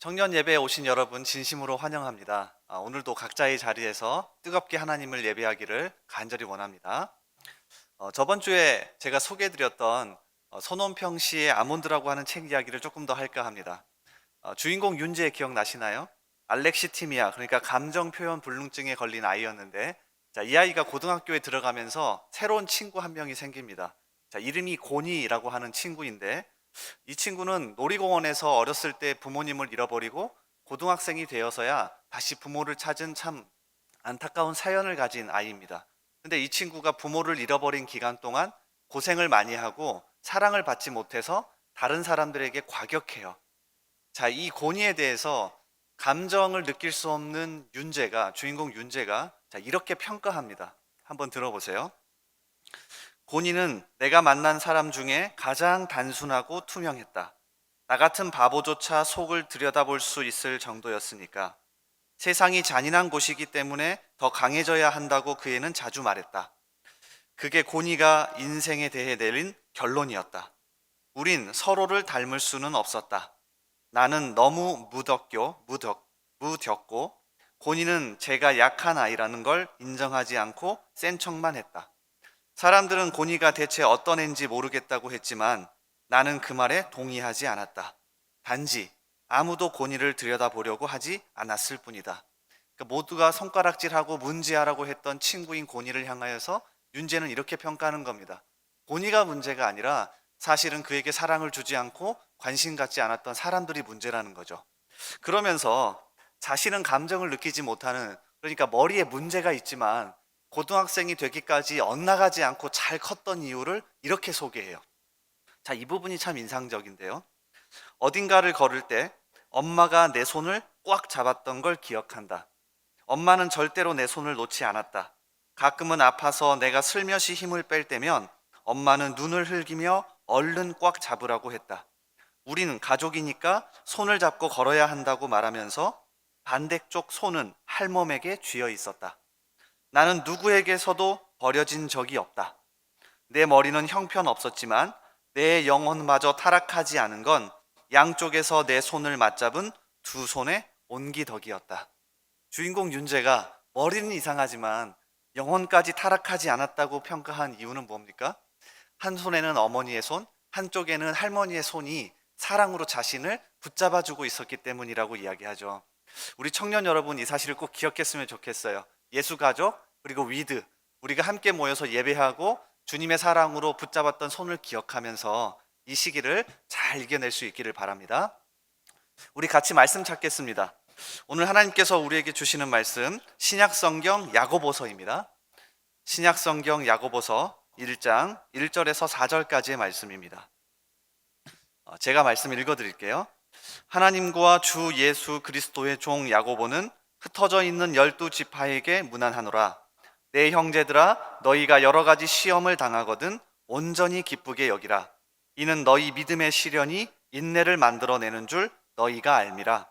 청년 예배에 오신 여러분 진심으로 환영합니다. 오늘도 각자의 자리에서 뜨겁게 하나님을 예배하기를 간절히 원합니다. 저번 주에 제가 소개해드렸던 손원평 씨의 아몬드라고 하는 책 이야기를 조금 더 할까 합니다. 주인공 윤재 기억나시나요? 알렉시티미아, 그러니까 감정 표현 불능증에 걸린 아이였는데, 자, 이 아이가 고등학교에 들어가면서 새로운 친구 한 명이 생깁니다. 자, 이름이 고니라고 하는 친구인데, 이 친구는 놀이공원에서 어렸을 때 부모님을 잃어버리고 고등학생이 되어서야 다시 부모를 찾은 참 안타까운 사연을 가진 아이입니다. 근데 이 친구가 부모를 잃어버린 기간 동안 고생을 많이 하고 사랑을 받지 못해서 다른 사람들에게 과격해요. 자, 이 고니에 대해서 감정을 느낄 수 없는 윤재가, 주인공 윤재가 자, 이렇게 평가합니다. 한번 들어보세요. 고니는 내가 만난 사람 중에 가장 단순하고 투명했다. 나 같은 바보조차 속을 들여다볼 수 있을 정도였으니까. 세상이 잔인한 곳이기 때문에 더 강해져야 한다고 그 애는 자주 말했다. 그게 고니가 인생에 대해 내린 결론이었다. 우린 서로를 닮을 수는 없었다. 나는 너무 무뎠고, 고니는 제가 약한 아이라는 걸 인정하지 않고 센 척만 했다. 사람들은 고니가 대체 어떤 애인지 모르겠다고 했지만 나는 그 말에 동의하지 않았다. 단지 아무도 고니를 들여다보려고 하지 않았을 뿐이다. 그러니까 모두가 손가락질하고 문제하라고 했던 친구인 고니를 향하여서 윤재는 이렇게 평가하는 겁니다. 고니가 문제가 아니라 사실은 그에게 사랑을 주지 않고 관심 갖지 않았던 사람들이 문제라는 거죠. 그러면서 자신은 감정을 느끼지 못하는, 그러니까 머리에 문제가 있지만 고등학생이 되기까지 엇나가지 않고 잘 컸던 이유를 이렇게 소개해요. 자, 이 부분이 참 인상적인데요. 어딘가를 걸을 때 엄마가 내 손을 꽉 잡았던 걸 기억한다. 엄마는 절대로 내 손을 놓지 않았다. 가끔은 아파서 내가 슬며시 힘을 뺄 때면 엄마는 눈을 흘기며 얼른 꽉 잡으라고 했다. 우리는 가족이니까 손을 잡고 걸어야 한다고 말하면서 반대쪽 손은 할멈에게 쥐어 있었다. 나는 누구에게서도 버려진 적이 없다. 내 머리는 형편없었지만 내 영혼마저 타락하지 않은 건 양쪽에서 내 손을 맞잡은 두 손의 온기덕이었다. 주인공 윤재가 머리는 이상하지만 영혼까지 타락하지 않았다고 평가한 이유는 뭡니까? 한 손에는 어머니의 손, 한쪽에는 할머니의 손이 사랑으로 자신을 붙잡아주고 있었기 때문이라고 이야기하죠. 우리 청년 여러분, 이 사실을 꼭 기억했으면 좋겠어요. 예수가족 그리고 위드, 우리가 함께 모여서 예배하고 주님의 사랑으로 붙잡았던 손을 기억하면서 이 시기를 잘 이겨낼 수 있기를 바랍니다. 우리 같이 말씀 찾겠습니다. 오늘 하나님께서 우리에게 주시는 말씀, 신약성경 야고보서입니다. 신약성경 야고보서 1장 1절에서 4절까지의 말씀입니다. 제가 말씀 읽어드릴게요. 하나님과 주 예수 그리스도의 종 야고보는 흩어져 있는 12지파에게 문안하노라. 내 형제들아, 너희가 여러 가지 시험을 당하거든 온전히 기쁘게 여기라. 이는 너희 믿음의 시련이 인내를 만들어내는 줄 너희가 알미라.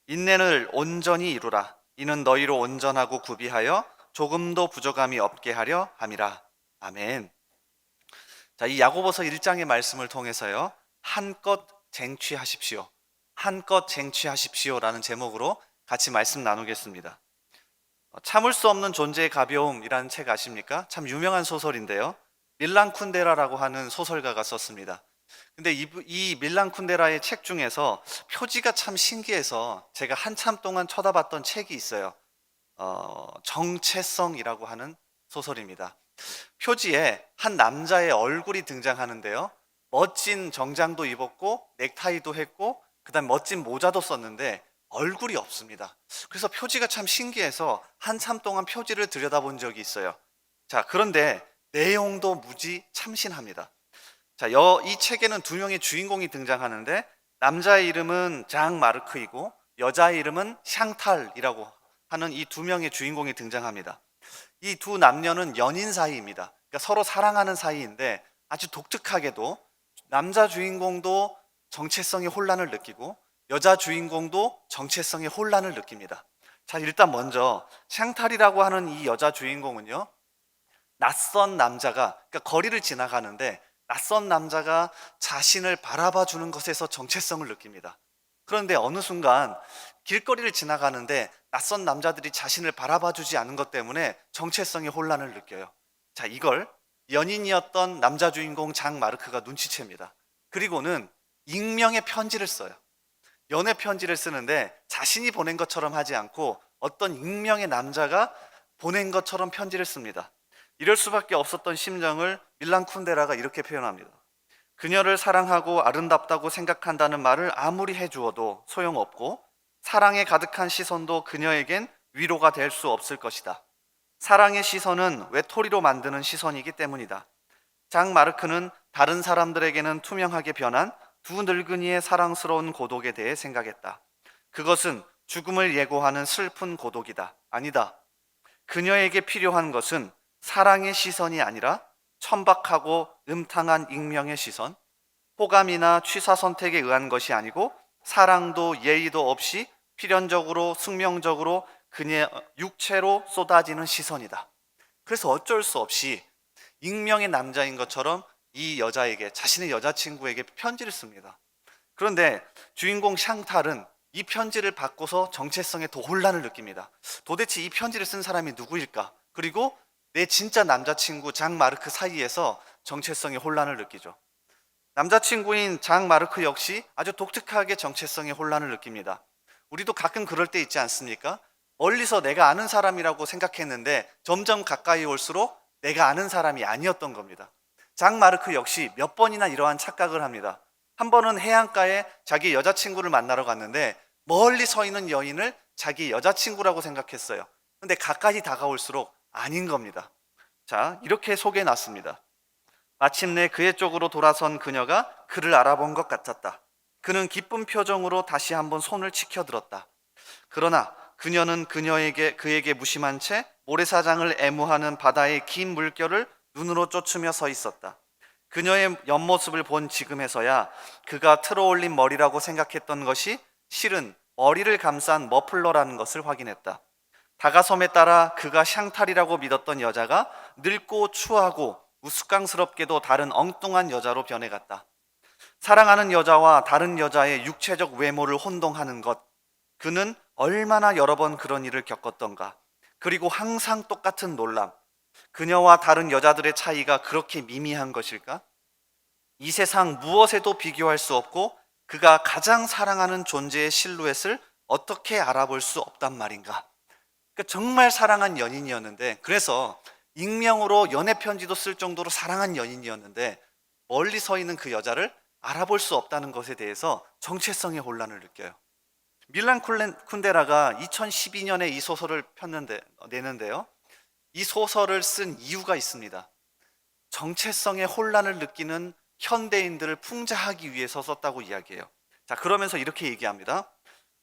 인내를 온전히 이루라. 이는 너희로 온전하고 구비하여 조금도 부족함이 없게 하려 함이라. 아멘. 자, 이 야고보서 1장의 말씀을 통해서요, 한껏 쟁취하십시오. 한껏 쟁취하십시오라는 제목으로 같이 말씀 나누겠습니다. 참을 수 없는 존재의 가벼움이라는 책 아십니까? 참 유명한 소설인데요. 밀란 쿤데라라고 하는 소설가가 썼습니다. 근데 이 밀란 쿤데라의 책 중에서 표지가 참 신기해서 제가 한참 동안 쳐다봤던 책이 있어요. 정체성이라고 하는 소설입니다. 표지에 한 남자의 얼굴이 등장하는데요. 멋진 정장도 입었고 넥타이도 했고 그다음 멋진 모자도 썼는데 얼굴이 없습니다. 그래서 표지가 참 신기해서 한참 동안 표지를 들여다본 적이 있어요. 자, 그런데 내용도 무지 참신합니다. 자, 이 책에는 두 명의 주인공이 등장하는데 남자의 이름은 장 마르크이고 여자의 이름은 샹탈이라고 하는 이 두 명의 주인공이 등장합니다. 이 두 남녀는 연인 사이입니다. 그러니까 서로 사랑하는 사이인데 아주 독특하게도 남자 주인공도 정체성의 혼란을 느끼고 여자 주인공도 정체성의 혼란을 느낍니다. 자, 일단 먼저 샹탈이라고 하는 이 여자 주인공은요, 낯선 남자가, 그러니까 거리를 지나가는데 낯선 남자가 자신을 바라봐 주는 것에서 정체성을 느낍니다. 그런데 어느 순간 길거리를 지나가는데 낯선 남자들이 자신을 바라봐 주지 않은 것 때문에 정체성의 혼란을 느껴요. 자, 이걸 연인이었던 남자 주인공 장 마르크가 눈치챕니다. 그리고는 익명의 편지를 써요. 연애 편지를 쓰는데 자신이 보낸 것처럼 하지 않고 어떤 익명의 남자가 보낸 것처럼 편지를 씁니다. 이럴 수밖에 없었던 심정을 밀란 쿤데라가 이렇게 표현합니다. 그녀를 사랑하고 아름답다고 생각한다는 말을 아무리 해주어도 소용없고, 사랑에 가득한 시선도 그녀에겐 위로가 될 수 없을 것이다. 사랑의 시선은 외톨이로 만드는 시선이기 때문이다. 장 마르크는 다른 사람들에게는 투명하게 변한 두 늙은이의 사랑스러운 고독에 대해 생각했다. 그것은 죽음을 예고하는 슬픈 고독이다. 아니다. 그녀에게 필요한 것은 사랑의 시선이 아니라 천박하고 음탕한 익명의 시선, 호감이나 취사 선택에 의한 것이 아니고 사랑도 예의도 없이 필연적으로 숙명적으로 그녀의 육체로 쏟아지는 시선이다. 그래서 어쩔 수 없이 익명의 남자인 것처럼 이 여자에게, 자신의 여자친구에게 편지를 씁니다. 그런데 주인공 샹탈은 이 편지를 받고서 정체성에 더 혼란을 느낍니다. 도대체 이 편지를 쓴 사람이 누구일까? 그리고 내 진짜 남자친구 장 마르크 사이에서 정체성의 혼란을 느끼죠. 남자친구인 장 마르크 역시 아주 독특하게 정체성의 혼란을 느낍니다. 우리도 가끔 그럴 때 있지 않습니까? 멀리서 내가 아는 사람이라고 생각했는데 점점 가까이 올수록 내가 아는 사람이 아니었던 겁니다. 장 마르크 역시 몇 번이나 이러한 착각을 합니다. 한 번은 해안가에 자기 여자친구를 만나러 갔는데 멀리 서 있는 여인을 자기 여자친구라고 생각했어요. 근데 가까이 다가올수록 아닌 겁니다. 자, 이렇게 소개해놨습니다. 마침내 그의 쪽으로 돌아선 그녀가 그를 알아본 것 같았다. 그는 기쁜 표정으로 다시 한번 손을 치켜들었다. 그러나 그녀는 그에게 무심한 채 모래사장을 애무하는 바다의 긴 물결을 눈으로 쫓으며 서 있었다. 그녀의 옆모습을 본 지금에서야 그가 틀어올린 머리라고 생각했던 것이 실은 머리를 감싼 머플러라는 것을 확인했다. 다가섬에 따라 그가 샹탈이라고 믿었던 여자가 늙고 추하고 우스꽝스럽게도 다른 엉뚱한 여자로 변해갔다. 사랑하는 여자와 다른 여자의 육체적 외모를 혼동하는 것, 그는 얼마나 여러 번 그런 일을 겪었던가. 그리고 항상 똑같은 놀람, 그녀와 다른 여자들의 차이가 그렇게 미미한 것일까? 이 세상 무엇에도 비교할 수 없고 그가 가장 사랑하는 존재의 실루엣을 어떻게 알아볼 수 없단 말인가? 그러니까 정말 사랑한 연인이었는데, 그래서 익명으로 연애 편지도 쓸 정도로 사랑한 연인이었는데 멀리 서 있는 그 여자를 알아볼 수 없다는 것에 대해서 정체성의 혼란을 느껴요. 밀란 쿤데라가 2012년에 이 소설을 내는데요. 이 소설을 쓴 이유가 있습니다. 정체성의 혼란을 느끼는 현대인들을 풍자하기 위해서 썼다고 이야기해요. 자, 그러면서 이렇게 얘기합니다.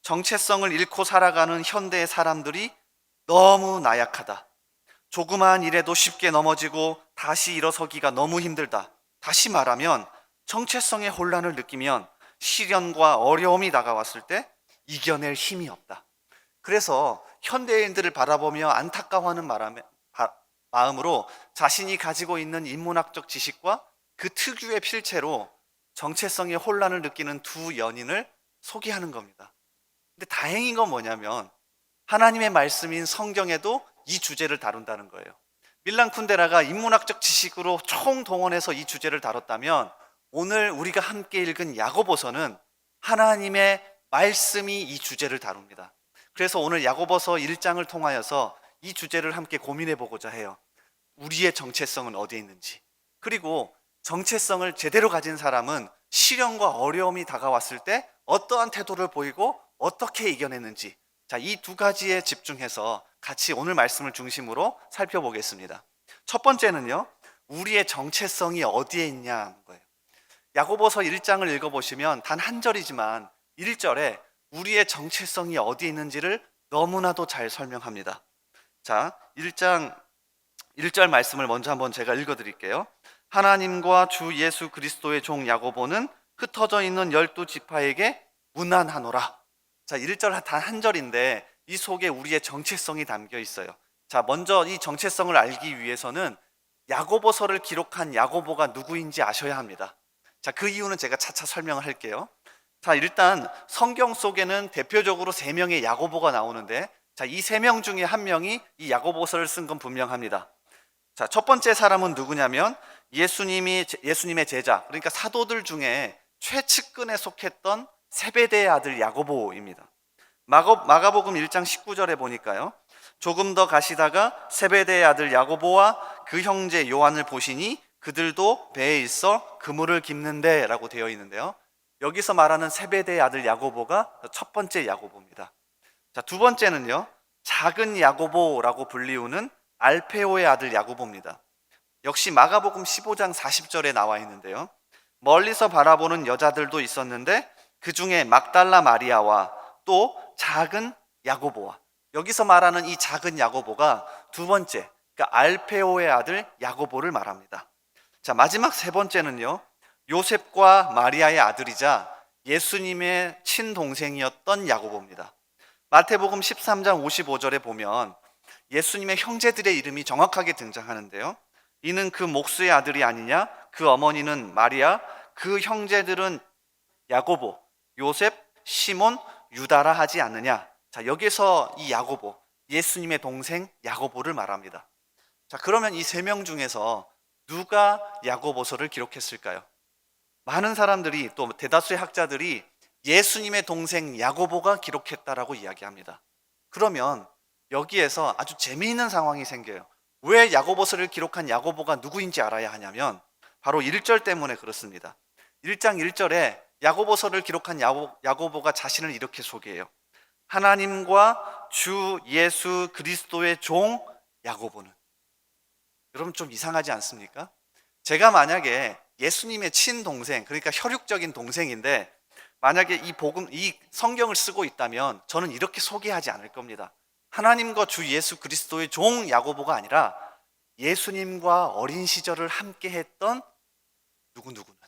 정체성을 잃고 살아가는 현대의 사람들이 너무 나약하다. 조그마한 일에도 쉽게 넘어지고 다시 일어서기가 너무 힘들다. 다시 말하면 정체성의 혼란을 느끼면 시련과 어려움이 다가왔을 때 이겨낼 힘이 없다. 그래서 현대인들을 바라보며 안타까워하는 마음으로 자신이 가지고 있는 인문학적 지식과 그 특유의 필체로 정체성의 혼란을 느끼는 두 연인을 소개하는 겁니다. 근데 다행인 건 뭐냐면 하나님의 말씀인 성경에도 이 주제를 다룬다는 거예요. 밀란 쿤데라가 인문학적 지식으로 총동원해서 이 주제를 다뤘다면 오늘 우리가 함께 읽은 야고보서는 하나님의 말씀이 이 주제를 다룹니다. 그래서 오늘 야고보서 1장을 통하여서 이 주제를 함께 고민해 보고자 해요. 우리의 정체성은 어디에 있는지, 그리고 정체성을 제대로 가진 사람은 시련과 어려움이 다가왔을 때 어떠한 태도를 보이고 어떻게 이겨내는지, 자, 이 두 가지에 집중해서 같이 오늘 말씀을 중심으로 살펴보겠습니다. 첫 번째는요, 우리의 정체성이 어디에 있냐는 거예요. 야고보서 1장을 읽어보시면 단 한 절이지만 1절에 우리의 정체성이 어디에 있는지를 너무나도 잘 설명합니다. 자, 1장 1절 말씀을 먼저 한번 제가 읽어드릴게요. 하나님과 주 예수 그리스도의 종 야고보는 흩어져 있는 12지파에게 문안하노라. 자, 1절 단 한 절인데 이 속에 우리의 정체성이 담겨 있어요. 자, 먼저 이 정체성을 알기 위해서는 야고보서를 기록한 야고보가 누구인지 아셔야 합니다. 자, 그 이유는 제가 차차 설명을 할게요. 자, 일단 성경 속에는 대표적으로 세 명의 야고보가 나오는데, 자, 이 세 명 중에 한 명이 이 야고보서를 쓴 건 분명합니다. 자, 첫 번째 사람은 누구냐면 예수님의 제자, 그러니까 사도들 중에 최측근에 속했던 세베대의 아들 야고보입니다. 마가복음 1장 19절에 보니까요, 조금 더 가시다가 세베대의 아들 야고보와 그 형제 요한을 보시니 그들도 배에 있어 그물을 깁는데 라고 되어 있는데요, 여기서 말하는 세베대의 아들 야고보가 첫 번째 야고보입니다. 자, 두 번째는요, 작은 야고보라고 불리우는 알페오의 아들 야고보입니다. 역시 마가복음 15장 40절에 나와 있는데요, 멀리서 바라보는 여자들도 있었는데 그 중에 막달라 마리아와 또 작은 야고보와, 여기서 말하는 이 작은 야고보가 두 번째, 그러니까 알페오의 아들 야고보를 말합니다. 자, 마지막 세 번째는요, 요셉과 마리아의 아들이자 예수님의 친동생이었던 야고보입니다. 마태복음 13장 55절에 보면 예수님의 형제들의 이름이 정확하게 등장하는데요, 이는 그 목수의 아들이 아니냐, 그 어머니는 마리아, 그 형제들은 야고보, 요셉, 시몬, 유다라 하지 않느냐. 자, 여기서 이 야고보, 예수님의 동생 야고보를 말합니다. 자, 그러면 이 세 명 중에서 누가 야고보서를 기록했을까요? 많은 사람들이, 또 대다수의 학자들이 예수님의 동생 야고보가 기록했다라고 이야기합니다. 그러면 여기에서 아주 재미있는 상황이 생겨요. 왜 야고보서를 기록한 야고보가 누구인지 알아야 하냐면 바로 1절 때문에 그렇습니다. 1장 1절에 야고보서를 기록한 야고보가 자신을 이렇게 소개해요. 하나님과 주 예수 그리스도의 종 야고보는. 여러분, 좀 이상하지 않습니까? 제가 만약에 예수님의 친동생, 그러니까 혈육적인 동생인데 만약에 이 성경을 쓰고 있다면 저는 이렇게 소개하지 않을 겁니다. 하나님과 주 예수 그리스도의 종 야고보가 아니라 예수님과 어린 시절을 함께 했던 누구누구는.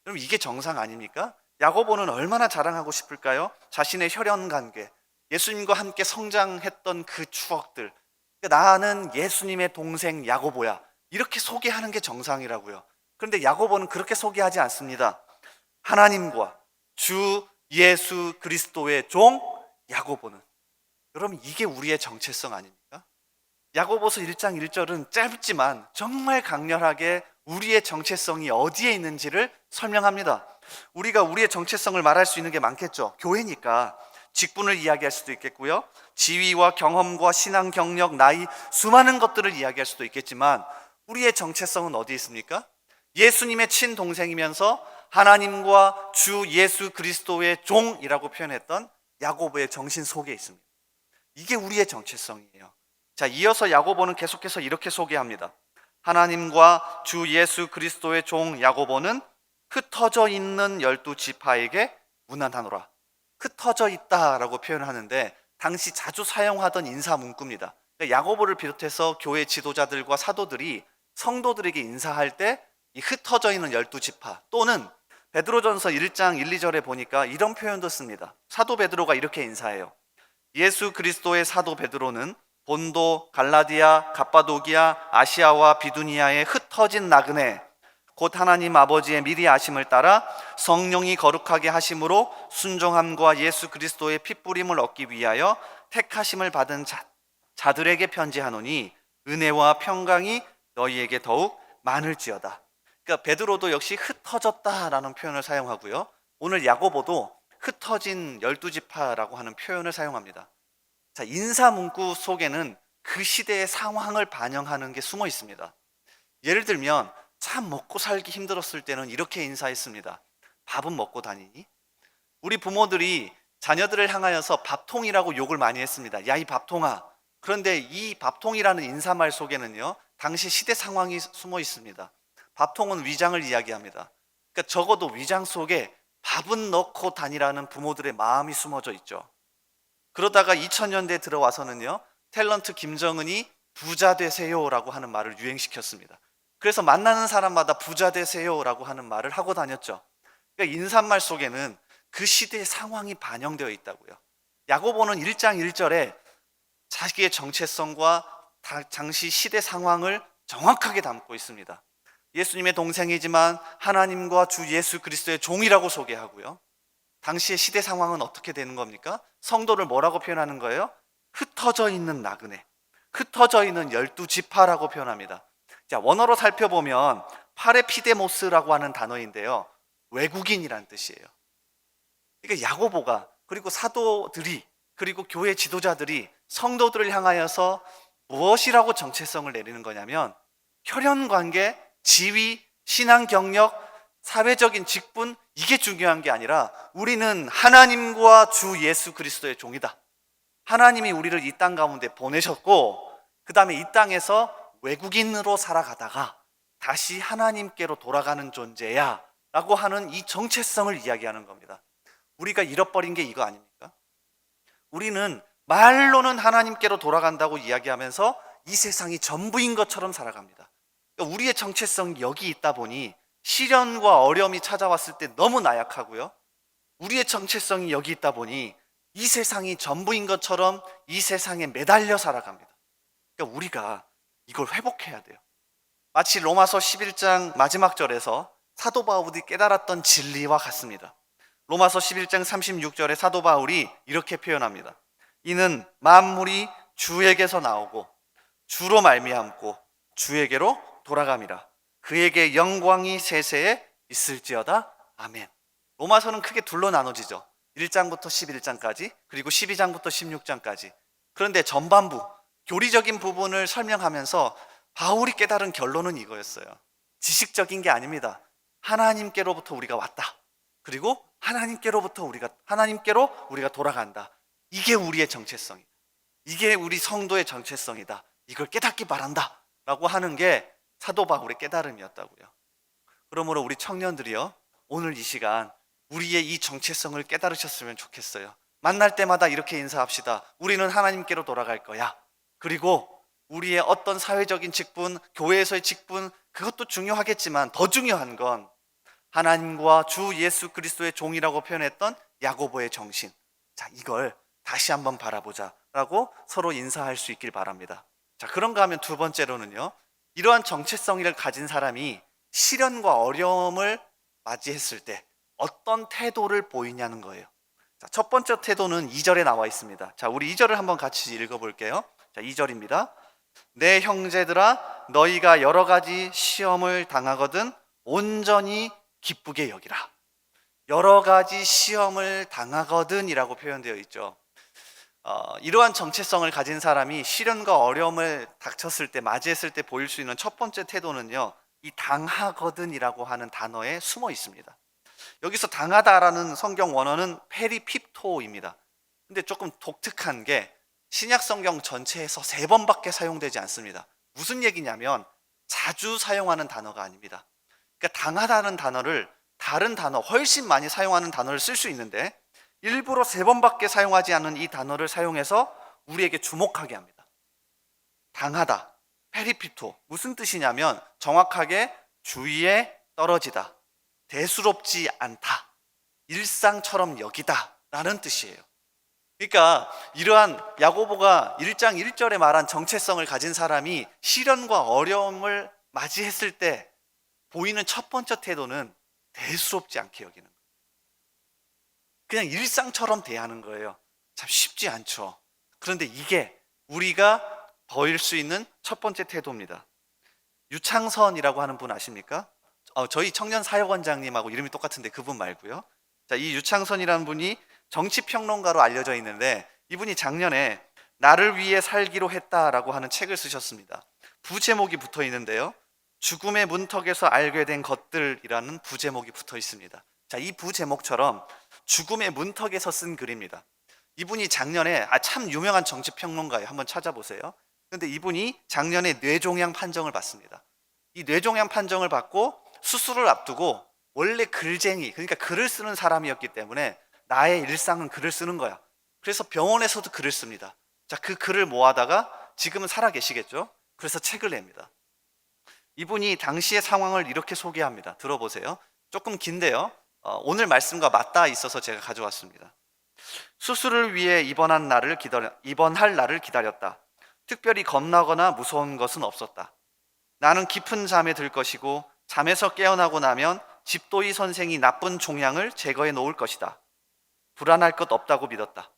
그럼 이게 정상 아닙니까? 야고보는 얼마나 자랑하고 싶을까요? 자신의 혈연 관계, 예수님과 함께 성장했던 그 추억들. 나는 예수님의 동생 야고보야, 이렇게 소개하는 게 정상이라고요. 그런데 야고보는 그렇게 소개하지 않습니다. 하나님과 주 예수 그리스도의 종 야고보는. 여러분, 이게 우리의 정체성 아닙니까? 야고보서 1장 1절은 짧지만 정말 강렬하게 우리의 정체성이 어디에 있는지를 설명합니다. 우리가 우리의 정체성을 말할 수 있는 게 많겠죠. 교회니까 직분을 이야기할 수도 있겠고요, 지위와 경험과 신앙 경력, 나이, 수많은 것들을 이야기할 수도 있겠지만 우리의 정체성은 어디에 있습니까? 예수님의 친동생이면서 하나님과 주 예수 그리스도의 종이라고 표현했던 야고보의 정신 속에 있습니다. 이게 우리의 정체성이에요. 자, 이어서 야고보는 계속해서 이렇게 소개합니다. 하나님과 주 예수 그리스도의 종 야고보는 흩어져 있는 12지파에게 문안하노라. 흩어져 있다라고 표현하는데 당시 자주 사용하던 인사 문구입니다. 그러니까 야고보를 비롯해서 교회 지도자들과 사도들이 성도들에게 인사할 때 이 흩어져 있는 12지파, 또는 베드로전서 1장 1, 2절에 보니까 이런 표현도 씁니다. 사도 베드로가 이렇게 인사해요. 예수 그리스도의 사도 베드로는 본도, 갈라디아, 갑바도기아, 아시아와 비두니아에 흩어진 나그네, 곧 하나님 아버지의 미리 아심을 따라 성령이 거룩하게 하심으로 순종함과 예수 그리스도의 핏부림을 얻기 위하여 택하심을 받은 자들에게 편지하노니 은혜와 평강이 너희에게 더욱 많을지어다. 그러니까 베드로도 역시 흩어졌다라는 표현을 사용하고요, 오늘 야고보도 흩어진 12지파라고 하는 표현을 사용합니다. 자, 인사 문구 속에는 그 시대의 상황을 반영하는 게 숨어 있습니다. 예를 들면 참 먹고 살기 힘들었을 때는 이렇게 인사했습니다. 밥은 먹고 다니니? 우리 부모들이 자녀들을 향하여서 밥통이라고 욕을 많이 했습니다. 야, 이 밥통아. 그런데 이 밥통이라는 인사말 속에는요, 당시 시대 상황이 숨어 있습니다. 밥통은 위장을 이야기합니다. 그러니까 적어도 위장 속에 밥은 넣고 다니라는 부모들의 마음이 숨어져 있죠. 그러다가 2000년대에 들어와서는요, 탤런트 김정은이 부자 되세요라고 하는 말을 유행시켰습니다. 그래서 만나는 사람마다 부자 되세요라고 하는 말을 하고 다녔죠. 그러니까 인사말 속에는 그 시대의 상황이 반영되어 있다고요. 야고보는 1장 1절에 자기의 정체성과 당시 시대 상황을 정확하게 담고 있습니다. 예수님의 동생이지만 하나님과 주 예수 그리스도의 종이라고 소개하고요, 당시의 시대 상황은 어떻게 되는 겁니까? 성도를 뭐라고 표현하는 거예요? 흩어져 있는 나그네, 흩어져 있는 12지파라고 표현합니다. 자, 원어로 살펴보면 파레피데모스라고 하는 단어인데요, 외국인이란 뜻이에요. 그러니까 야고보가, 그리고 사도들이, 그리고 교회 지도자들이 성도들을 향하여서 무엇이라고 정체성을 내리는 거냐면, 혈연관계, 지위, 신앙 경력, 사회적인 직분, 이게 중요한 게 아니라 우리는 하나님과 주 예수 그리스도의 종이다. 하나님이 우리를 이 땅 가운데 보내셨고, 그 다음에 이 땅에서 외국인으로 살아가다가 다시 하나님께로 돌아가는 존재야 라고 하는 이 정체성을 이야기하는 겁니다. 우리가 잃어버린 게 이거 아닙니까? 우리는 말로는 하나님께로 돌아간다고 이야기하면서 이 세상이 전부인 것처럼 살아갑니다. 그러니까 우리의 정체성이 여기 있다 보니 시련과 어려움이 찾아왔을 때 너무 나약하고요, 우리의 정체성이 여기 있다 보니 이 세상이 전부인 것처럼 이 세상에 매달려 살아갑니다. 그러니까 우리가 이걸 회복해야 돼요. 마치 로마서 11장 마지막 절에서 사도 바울이 깨달았던 진리와 같습니다. 로마서 11장 36절에 사도 바울이 이렇게 표현합니다. 이는 만물이 주에게서 나오고 주로 말미암고 주에게로 돌아감이라. 그에게 영광이 세세에 있을지어다. 아멘. 로마서는 크게 둘로 나눠지죠. 1장부터 11장까지, 그리고 12장부터 16장까지. 그런데 전반부, 교리적인 부분을 설명하면서 바울이 깨달은 결론은 이거였어요. 지식적인 게 아닙니다. 하나님께로부터 우리가 왔다. 그리고 하나님께로 우리가 돌아간다. 이게 우리의 정체성이다. 이게 우리 성도의 정체성이다. 이걸 깨닫기 바란다 라고 하는 게 사도 바울의 깨달음이었다고요. 그러므로 우리 청년들이요, 오늘 이 시간 우리의 이 정체성을 깨달으셨으면 좋겠어요. 만날 때마다 이렇게 인사합시다. 우리는 하나님께로 돌아갈 거야. 그리고 우리의 어떤 사회적인 직분, 교회에서의 직분, 그것도 중요하겠지만 더 중요한 건 하나님과 주 예수 그리스도의 종이라고 표현했던 야고보의 정신. 자, 이걸 다시 한번 바라보자 라고 서로 인사할 수 있길 바랍니다. 자, 그런가 하면 두 번째로는요, 이러한 정체성을 가진 사람이 시련과 어려움을 맞이했을 때 어떤 태도를 보이냐는 거예요. 자, 첫 번째 태도는 2절에 나와 있습니다. 자, 우리 2절을 한번 같이 읽어볼게요. 자, 2절입니다. 내 형제들아, 너희가 여러 가지 시험을 당하거든 온전히 기쁘게 여기라. 여러 가지 시험을 당하거든 이라고 표현되어 있죠. 이러한 정체성을 가진 사람이 시련과 어려움을 닥쳤을 때, 맞이했을 때 보일 수 있는 첫 번째 태도는요, 이 당하거든 이라고 하는 단어에 숨어 있습니다. 여기서 당하다라는 성경 원어는 페리핍토입니다. 근데 조금 독특한 게 신약 성경 전체에서 3번밖에 사용되지 않습니다. 무슨 얘기냐면 자주 사용하는 단어가 아닙니다. 그러니까 당하다는 단어를 다른 단어, 훨씬 많이 사용하는 단어를 쓸 수 있는데 일부러 3번밖에 사용하지 않는 이 단어를 사용해서 우리에게 주목하게 합니다. 당하다, 페리피토, 무슨 뜻이냐면 정확하게 주위에 떨어지다, 대수롭지 않다, 일상처럼 여기다 라는 뜻이에요. 그러니까 이러한 야고보가 1장 1절에 말한 정체성을 가진 사람이 시련과 어려움을 맞이했을 때 보이는 첫 번째 태도는 대수롭지 않게 여기는 거예요. 그냥 일상처럼 대하는 거예요. 참 쉽지 않죠. 그런데 이게 우리가 보일 수 있는 첫 번째 태도입니다. 유창선이라고 하는 분 아십니까? 저희 청년 사역원장님하고 이름이 똑같은데 그분 말고요. 자, 이 유창선이라는 분이 정치평론가로 알려져 있는데 이분이 작년에 나를 위해 살기로 했다라고 하는 책을 쓰셨습니다. 부제목이 붙어 있는데요, 죽음의 문턱에서 알게 된 것들이라는 부제목이 붙어 있습니다. 자, 이 부제목처럼 죽음의 문턱에서 쓴 글입니다. 이분이 작년에 참 유명한 정치평론가예요. 한번 찾아보세요. 그런데 이분이 작년에 뇌종양 판정을 받습니다. 이 뇌종양 판정을 받고 수술을 앞두고 원래 글쟁이, 그러니까 글을 쓰는 사람이었기 때문에 나의 일상은 글을 쓰는 거야. 그래서 병원에서도 글을 씁니다. 자, 그 글을 모아다가 지금은 살아 계시겠죠? 그래서 책을 냅니다. 이분이 당시의 상황을 이렇게 소개합니다. 들어보세요. 조금 긴데요, 오늘 말씀과 맞닿아 있어서 제가 가져왔습니다. 수술을 위해 입원할 날을 기다렸다. 특별히 겁나거나 무서운 것은 없었다. 나는 깊은 잠에 들 것이고 잠에서 깨어나고 나면 집도이 선생이 나쁜 종양을 제거해 놓을 것이다. 불안할 것 없다고 믿었다.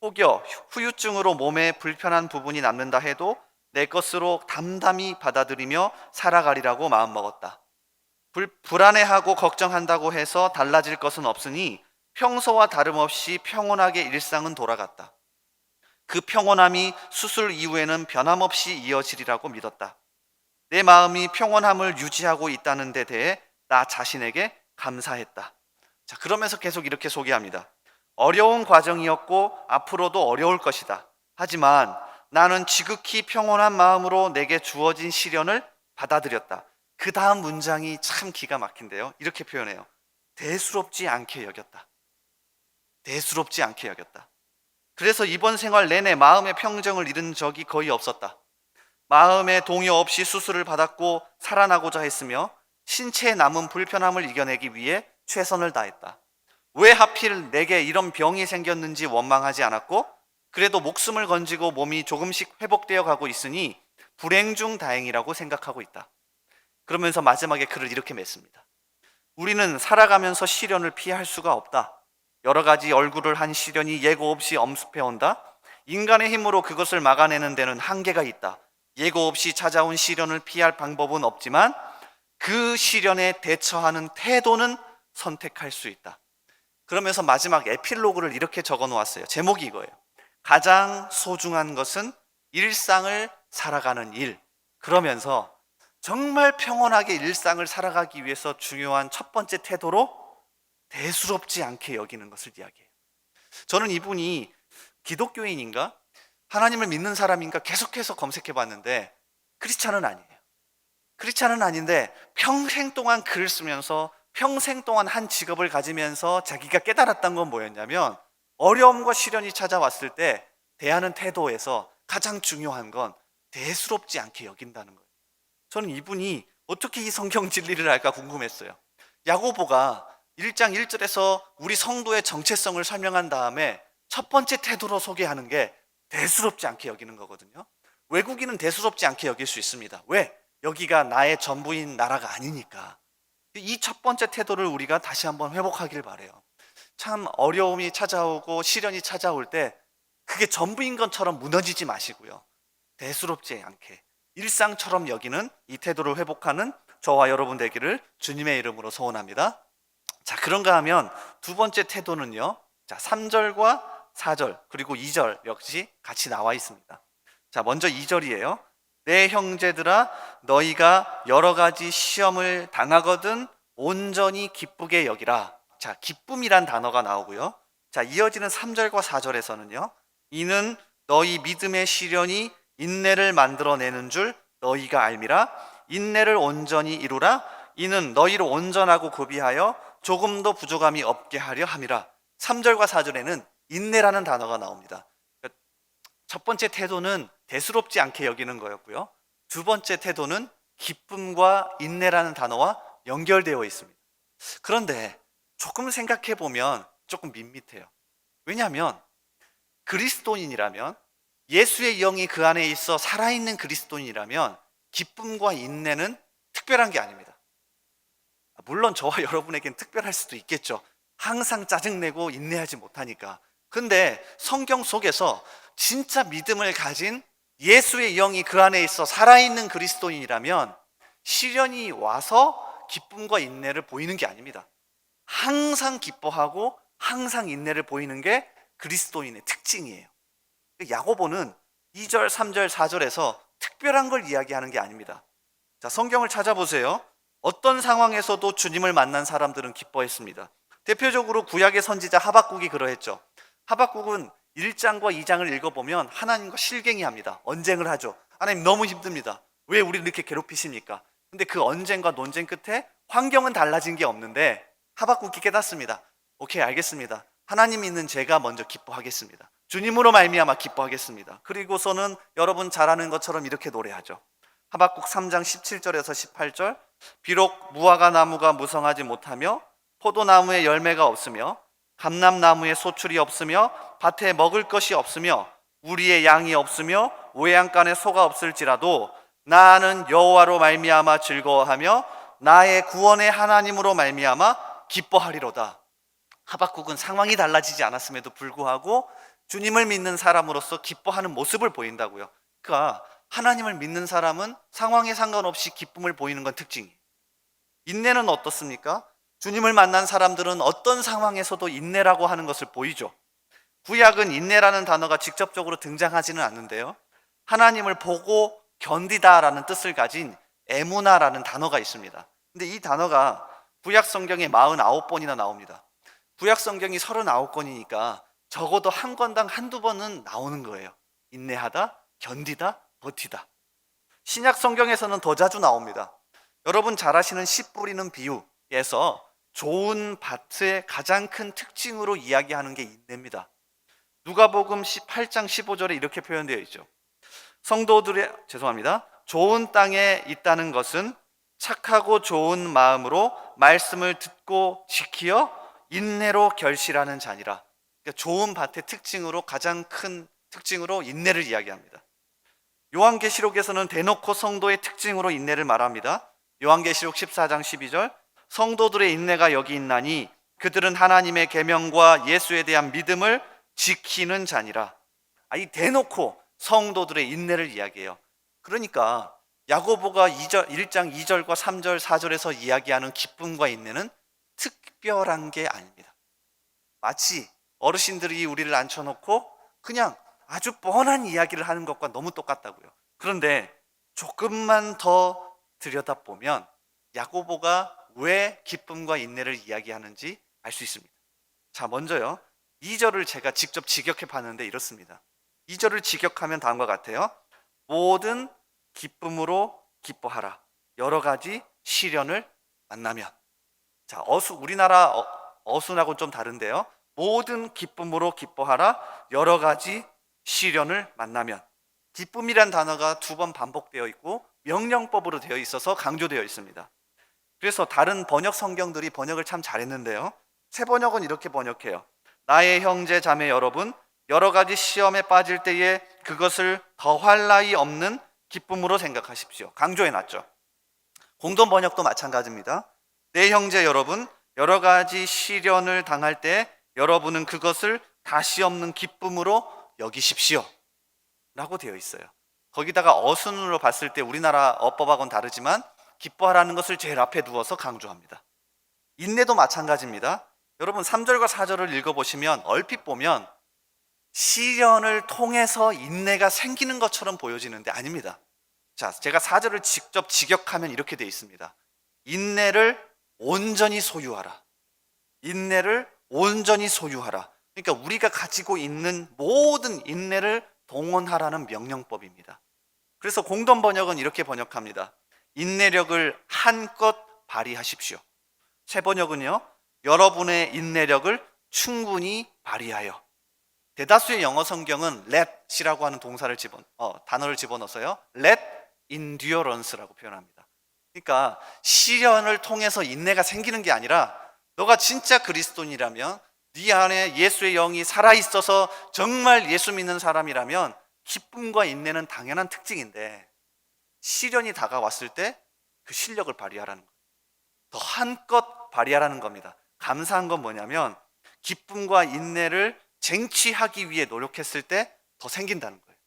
혹여 후유증으로 몸에 불편한 부분이 남는다 해도 내 것으로 담담히 받아들이며 살아가리라고 마음먹었다. 불안해하고 걱정한다고 해서 달라질 것은 없으니 평소와 다름없이 평온하게 일상은 돌아갔다. 그 평온함이 수술 이후에는 변함없이 이어지리라고 믿었다. 내 마음이 평온함을 유지하고 있다는 데 대해 나 자신에게 감사했다. 자, 그러면서 계속 이렇게 소개합니다. 어려운 과정이었고 앞으로도 어려울 것이다. 하지만 나는 지극히 평온한 마음으로 내게 주어진 시련을 받아들였다. 그 다음 문장이 참 기가 막힌데요. 이렇게 표현해요. 대수롭지 않게 여겼다. 대수롭지 않게 여겼다. 그래서 이번 생활 내내 마음의 평정을 잃은 적이 거의 없었다. 마음의 동요 없이 수술을 받았고 살아나고자 했으며 신체에 남은 불편함을 이겨내기 위해 최선을 다했다. 왜 하필 내게 이런 병이 생겼는지 원망하지 않았고 그래도 목숨을 건지고 몸이 조금씩 회복되어 가고 있으니 불행 중 다행이라고 생각하고 있다. 그러면서 마지막에 글을 이렇게 맺습니다. 우리는 살아가면서 시련을 피할 수가 없다. 여러 가지 얼굴을 한 시련이 예고 없이 엄습해온다. 인간의 힘으로 그것을 막아내는 데는 한계가 있다. 예고 없이 찾아온 시련을 피할 방법은 없지만 그 시련에 대처하는 태도는 선택할 수 있다. 그러면서 마지막 에필로그를 이렇게 적어 놓았어요. 제목이 이거예요. 가장 소중한 것은 일상을 살아가는 일. 그러면서 정말 평온하게 일상을 살아가기 위해서 중요한 첫 번째 태도로 대수롭지 않게 여기는 것을 이야기해요. 저는 이분이 기독교인인가? 하나님을 믿는 사람인가? 계속해서 검색해 봤는데 크리스찬은 아니에요. 크리스찬은 아닌데 평생 동안 글을 쓰면서 평생 동안 한 직업을 가지면서 자기가 깨달았던 건 뭐였냐면 어려움과 시련이 찾아왔을 때 대하는 태도에서 가장 중요한 건 대수롭지 않게 여긴다는 거예요. 저는 이분이 어떻게 이 성경 진리를 알까 궁금했어요. 야고보가 1장 1절에서 우리 성도의 정체성을 설명한 다음에 첫 번째 태도로 소개하는 게 대수롭지 않게 여기는 거거든요. 외국인은 대수롭지 않게 여길 수 있습니다. 왜? 여기가 나의 전부인 나라가 아니니까. 이 첫 번째 태도를 우리가 다시 한번 회복하길 바래요. 참 어려움이 찾아오고 시련이 찾아올 때 그게 전부인 것처럼 무너지지 마시고요. 대수롭지 않게 일상처럼 여기는 이 태도를 회복하는 저와 여러분 되기를 주님의 이름으로 소원합니다. 자, 그런가 하면 두 번째 태도는요. 자, 3절과 4절 그리고 2절 역시 같이 나와 있습니다. 자, 먼저 2절이에요. 내 형제들아 너희가 여러 가지 시험을 당하거든 온전히 기쁘게 여기라. 자, 기쁨이란 단어가 나오고요. 자, 이어지는 3절과 4절에서는요. 이는 너희 믿음의 시련이 인내를 만들어내는 줄 너희가 알미라. 인내를 온전히 이루라. 이는 너희를 온전하고 구비하여 조금도 부족함이 없게 하려 함이라. 3절과 4절에는 인내라는 단어가 나옵니다. 첫 번째 태도는 대수롭지 않게 여기는 거였고요. 두 번째 태도는 기쁨과 인내라는 단어와 연결되어 있습니다. 그런데 조금 생각해 보면 조금 밋밋해요. 왜냐하면 그리스도인이라면 예수의 영이 그 안에 있어 살아있는 그리스도인이라면 기쁨과 인내는 특별한 게 아닙니다. 물론 저와 여러분에겐 특별할 수도 있겠죠. 항상 짜증내고 인내하지 못하니까. 근데 성경 속에서 진짜 믿음을 가진 예수의 영이 그 안에 있어 살아있는 그리스도인이라면 시련이 와서 기쁨과 인내를 보이는 게 아닙니다. 항상 기뻐하고 항상 인내를 보이는 게 그리스도인의 특징이에요. 야고보는 2절, 3절, 4절에서 특별한 걸 이야기하는 게 아닙니다. 자, 성경을 찾아보세요. 어떤 상황에서도 주님을 만난 사람들은 기뻐했습니다. 대표적으로 구약의 선지자 하박국이 그러했죠. 하박국은 1장과 2장을 읽어보면 하나님과 실갱이합니다. 언쟁을 하죠. 하나님 너무 힘듭니다. 왜 우리를 이렇게 괴롭히십니까? 근데 그 언쟁과 논쟁 끝에 환경은 달라진 게 없는데 하박국이 깨닫습니다. 오케이, 알겠습니다. 하나님 있는 제가 먼저 기뻐하겠습니다. 주님으로 말미암아 기뻐하겠습니다. 그리고서는 여러분 잘 아는 것처럼 이렇게 노래하죠. 하박국 3장 17절에서 18절 비록 무화과 나무가 무성하지 못하며 포도나무에 열매가 없으며 감람나무에 소출이 없으며 밭에 먹을 것이 없으며 우리의 양이 없으며 외양간에 소가 없을지라도 나는 여호와로 말미암아 즐거워하며 나의 구원의 하나님으로 말미암아 기뻐하리로다. 하박국은 상황이 달라지지 않았음에도 불구하고 주님을 믿는 사람으로서 기뻐하는 모습을 보인다고요. 그러니까 하나님을 믿는 사람은 상황에 상관없이 기쁨을 보이는 건 특징이에요. 인내는 어떻습니까? 주님을 만난 사람들은 어떤 상황에서도 인내라고 하는 것을 보이죠. 구약은 인내라는 단어가 직접적으로 등장하지는 않는데요. 하나님을 보고 견디다라는 뜻을 가진 에무나라는 단어가 있습니다. 근데 이 단어가 구약 성경에 49번이나 나옵니다. 구약 성경이 39권이니까 적어도 한 권당 한두 번은 나오는 거예요. 인내하다, 견디다, 버티다. 신약 성경에서는 더 자주 나옵니다. 여러분 잘 아시는 씨 뿌리는 비유에서 좋은 밭의 가장 큰 특징으로 이야기하는 게 인내입니다. 누가복음 18장 15절에 이렇게 표현되어 있죠. 좋은 땅에 있다는 것은 착하고 좋은 마음으로 말씀을 듣고 지키어 인내로 결실하는 자니라. 그러니까 좋은 밭의 특징으로 가장 큰 특징으로 인내를 이야기합니다. 요한계시록에서는 대놓고 성도의 특징으로 인내를 말합니다. 요한계시록 14장 12절 성도들의 인내가 여기 있나니 그들은 하나님의 계명과 예수에 대한 믿음을 지키는 자니라. 이 대놓고 성도들의 인내를 이야기해요. 그러니까 야고보가 1장 2절과 3절 4절에서 이야기하는 기쁨과 인내는 특별한 게 아닙니다. 마치 어르신들이 우리를 앉혀놓고 그냥 아주 뻔한 이야기를 하는 것과 너무 똑같다고요. 그런데 조금만 더 들여다보면 야고보가 왜 기쁨과 인내를 이야기하는지 알 수 있습니다. 자, 먼저요. 2절을 제가 직접 직역해 봤는데 이렇습니다. 2절을 직역하면 다음과 같아요. 모든 기쁨으로 기뻐하라. 여러 가지 시련을 만나면. 자, 우리나라 어순하고는 좀 다른데요. 모든 기쁨으로 기뻐하라. 여러 가지 시련을 만나면. 기쁨이란 단어가 2번 반복되어 있고 명령법으로 되어 있어서 강조되어 있습니다. 그래서 다른 번역 성경들이 번역을 참 잘했는데요. 새 번역은 이렇게 번역해요. 나의 형제 자매 여러분, 여러 가지 시험에 빠질 때에 그것을 더할 나위 없는 기쁨으로 생각하십시오. 강조해놨죠. 공동 번역도 마찬가지입니다. 내 형제 여러분, 여러 가지 시련을 당할 때 여러분은 그것을 다시 없는 기쁨으로 여기십시오 라고 되어 있어요. 거기다가 어순으로 봤을 때 우리나라 어법하고는 다르지만 기뻐하라는 것을 제일 앞에 두어서 강조합니다. 인내도 마찬가지입니다. 여러분 3절과 4절을 읽어보시면 얼핏 보면 시련을 통해서 인내가 생기는 것처럼 보여지는데 아닙니다. 자, 제가 4절을 직접 직역하면 이렇게 되어 있습니다. 인내를 온전히 소유하라. 인내를 온전히 소유하라. 그러니까 우리가 가지고 있는 모든 인내를 동원하라는 명령법입니다. 그래서 공동 번역은 이렇게 번역합니다. 인내력을 한껏 발휘하십시오. 새 번역은요, 여러분의 인내력을 충분히 발휘하여. 대다수의 영어 성경은 let이라고 하는 단어를 집어넣어서요, let endurance라고 표현합니다. 그러니까 시련을 통해서 인내가 생기는 게 아니라 너가 진짜 그리스도인이라면, 네 안에 예수의 영이 살아있어서 정말 예수 믿는 사람이라면 기쁨과 인내는 당연한 특징인데 시련이 다가왔을 때 그 실력을 발휘하라는 거예요. 더 한껏 발휘하라는 겁니다. 감사한 건 뭐냐면 기쁨과 인내를 쟁취하기 위해 노력했을 때 더 생긴다는 거예요.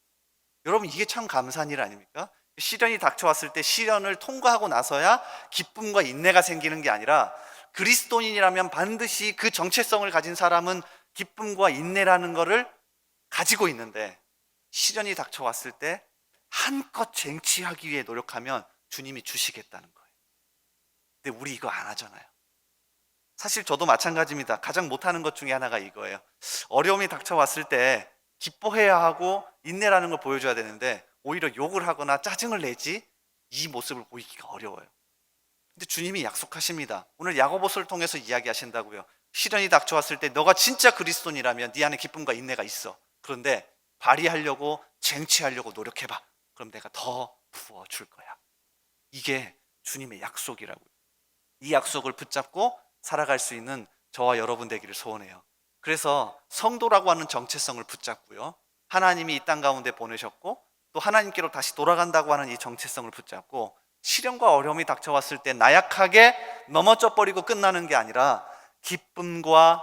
여러분 이게 참 감사한 일 아닙니까? 시련이 닥쳐왔을 때 시련을 통과하고 나서야 기쁨과 인내가 생기는 게 아니라 그리스도인이라면 반드시 그 정체성을 가진 사람은 기쁨과 인내라는 것을 가지고 있는데 시련이 닥쳐왔을 때 한껏 쟁취하기 위해 노력하면 주님이 주시겠다는 거예요. 근데 우리 이거 안 하잖아요. 사실 저도 마찬가지입니다. 가장 못하는 것 중에 하나가 이거예요. 어려움이 닥쳐왔을 때 기뻐해야 하고 인내라는 걸 보여줘야 되는데 오히려 욕을 하거나 짜증을 내지 이 모습을 보이기가 어려워요. 근데 주님이 약속하십니다. 오늘 야고보서를 통해서 이야기하신다고요. 시련이 닥쳐왔을 때 너가 진짜 그리스도인이라면 네 안에 기쁨과 인내가 있어. 그런데 발휘하려고 쟁취하려고 노력해봐. 그럼 내가 더 부어줄 거야. 이게 주님의 약속이라고요. 이 약속을 붙잡고 살아갈 수 있는 저와 여러분 되기를 소원해요. 그래서 성도라고 하는 정체성을 붙잡고요. 하나님이 이 땅 가운데 보내셨고 또 하나님께로 다시 돌아간다고 하는 이 정체성을 붙잡고 시련과 어려움이 닥쳐왔을 때 나약하게 넘어져 버리고 끝나는 게 아니라 기쁨과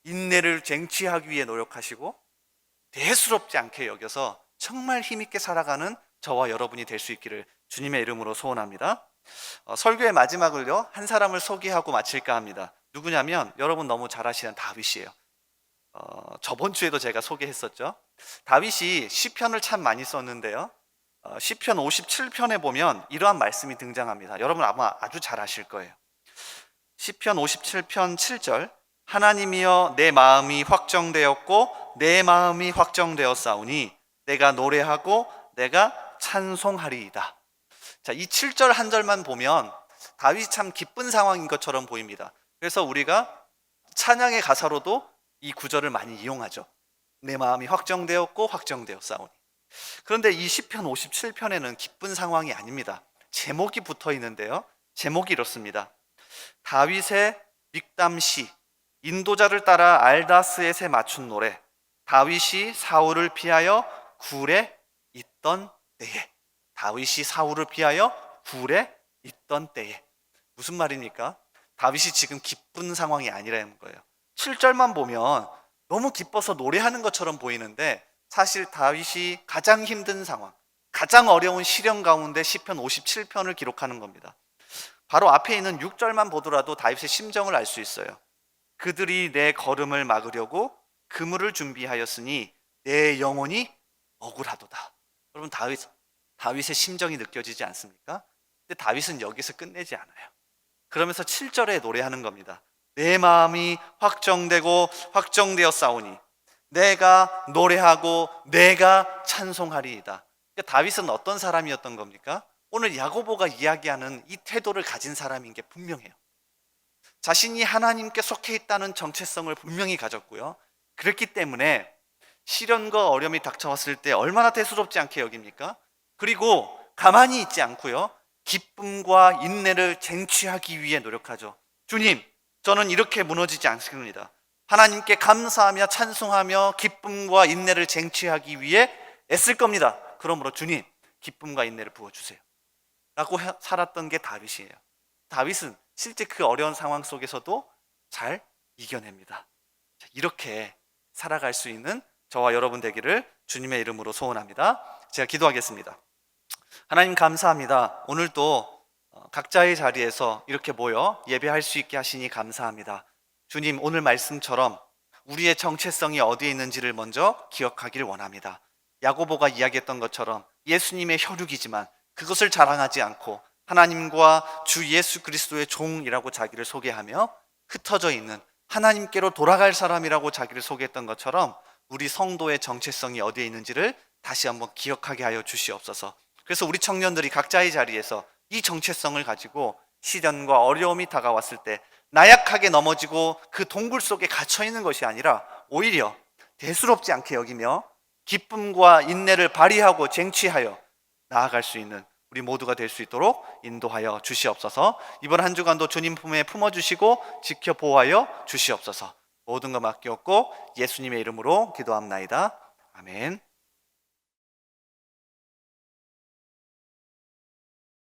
인내를 쟁취하기 위해 노력하시고 대수롭지 않게 여겨서 정말 힘있게 살아가는 저와 여러분이 될 수 있기를 주님의 이름으로 소원합니다. 설교의 마지막을요, 한 사람을 소개하고 마칠까 합니다. 누구냐면 여러분 너무 잘 아시는 다윗이에요. 저번 주에도 제가 소개했었죠. 다윗이 시편을 참 많이 썼는데요. 시편 57편에 보면 이러한 말씀이 등장합니다. 여러분 아마 아주 잘 아실 거예요. 시편 57편 7절, 하나님이여 내 마음이 확정되었고 내 마음이 확정되었사오니 내가 노래하고 내가 찬송하리이다. 자, 이 7절 한 절만 보면 다윗이 참 기쁜 상황인 것처럼 보입니다. 그래서 우리가 찬양의 가사로도 이 구절을 많이 이용하죠. 내 마음이 확정되었고 확정되었사오니. 그런데 이 시편 57편에는 기쁜 상황이 아닙니다. 제목이 붙어 있는데요, 제목이 이렇습니다. 다윗의 믹담시, 인도자를 따라 알다스엣에 맞춘 노래. 다윗이 사울을 피하여 굴에 있던 때에. 다윗이 사울을 피하여 굴에 있던 때에. 무슨 말입니까? 다윗이 지금 기쁜 상황이 아니라는 거예요. 7절만 보면 너무 기뻐서 노래하는 것처럼 보이는데 사실 다윗이 가장 힘든 상황, 가장 어려운 시련 가운데 시편 57편을 기록하는 겁니다. 바로 앞에 있는 6절만 보더라도 다윗의 심정을 알 수 있어요. 그들이 내 걸음을 막으려고 그물을 준비하였으니 내 영혼이 억울하도다. 여러분 다윗의 심정이 느껴지지 않습니까? 근데 다윗은 여기서 끝내지 않아요. 그러면서 7절에 노래하는 겁니다. 내 마음이 확정되고 확정되었사오니 내가 노래하고 내가 찬송하리이다. 그러니까 다윗은 어떤 사람이었던 겁니까? 오늘 야고보가 이야기하는 이 태도를 가진 사람인 게 분명해요. 자신이 하나님께 속해 있다는 정체성을 분명히 가졌고요. 그렇기 때문에 시련과 어려움이 닥쳐왔을 때 얼마나 대수롭지 않게 여깁니까? 그리고 가만히 있지 않고요, 기쁨과 인내를 쟁취하기 위해 노력하죠. 주님, 저는 이렇게 무너지지 않습니다. 하나님께 감사하며 찬송하며 기쁨과 인내를 쟁취하기 위해 애쓸 겁니다. 그러므로 주님, 기쁨과 인내를 부어주세요 라고 살았던 게 다윗이에요. 다윗은 실제 그 어려운 상황 속에서도 잘 이겨냅니다. 이렇게 살아갈 수 있는 저와 여러분 되기를 주님의 이름으로 소원합니다. 제가 기도하겠습니다. 하나님 감사합니다. 오늘도 각자의 자리에서 이렇게 모여 예배할 수 있게 하시니 감사합니다. 주님, 오늘 말씀처럼 우리의 정체성이 어디에 있는지를 먼저 기억하길 원합니다. 야고보가 이야기했던 것처럼 예수님의 혈육이지만 그것을 자랑하지 않고 하나님과 주 예수 그리스도의 종이라고 자기를 소개하며 흩어져 있는 하나님께로 돌아갈 사람이라고 자기를 소개했던 것처럼 우리 성도의 정체성이 어디에 있는지를 다시 한번 기억하게 하여 주시옵소서. 그래서 우리 청년들이 각자의 자리에서 이 정체성을 가지고 시련과 어려움이 다가왔을 때 나약하게 넘어지고 그 동굴 속에 갇혀 있는 것이 아니라 오히려 대수롭지 않게 여기며 기쁨과 인내를 발휘하고 쟁취하여 나아갈 수 있는 우리 모두가 될 수 있도록 인도하여 주시옵소서. 이번 한 주간도 주님 품에 품어주시고 지켜 보호하여 주시옵소서. 모든 것 맡기옵고 예수님의 이름으로 기도합나이다. 아멘.